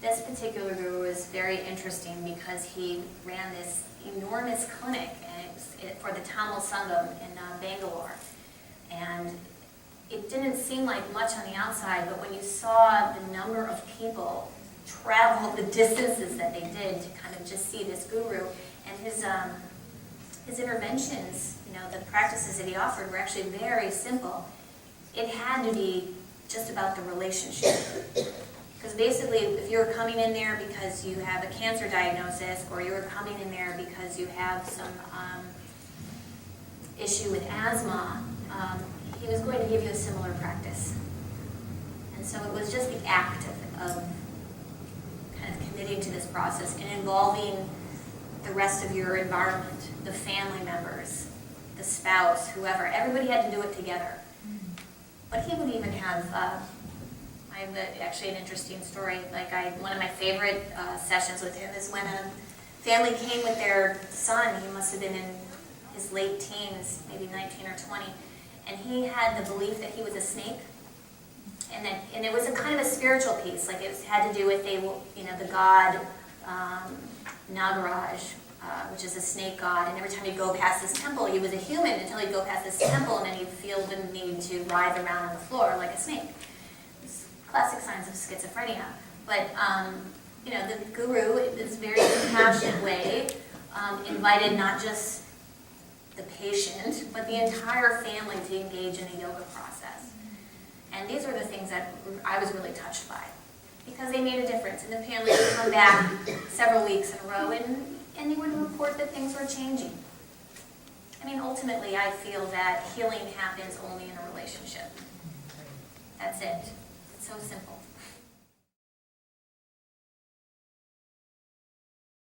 this particular guru was very interesting because he ran this enormous clinic, and it was for the Tamil Sangam in Bangalore. And it didn't seem like much on the outside, but when you saw the number of people travel the distances that they did to kind of just see this guru, and his interventions, you know, the practices that he offered were actually very simple. It had to be just about the relationship. Because basically, if you're coming in there because you have a cancer diagnosis, or you're coming in there because you have some issue with asthma, he was going to give you a similar practice. And so it was just the act of kind of committing to this process and involving the rest of your environment, the family members, the spouse, whoever. Everybody had to do it together. But he would even have, I have actually an interesting story. Like one of my favorite sessions with him is when a family came with their son. He must have been in his late teens, maybe 19 or 20. And he had the belief that he was a snake. And it was a kind of a spiritual piece. Like it had to do with the god Nagaraj, which is a snake god, and every time he'd go past this temple, he was a human until he'd go past this temple, and then he'd feel the need to writhe around on the floor like a snake. It's classic signs of schizophrenia. But the guru, in this very compassionate way, invited not just the patient, but the entire family to engage in a yoga process. And these were the things that I was really touched by, because they made a difference. And the family would come back several weeks in a row, and they would report that things were changing. I mean, ultimately, I feel that healing happens only in a relationship. That's it. It's so simple.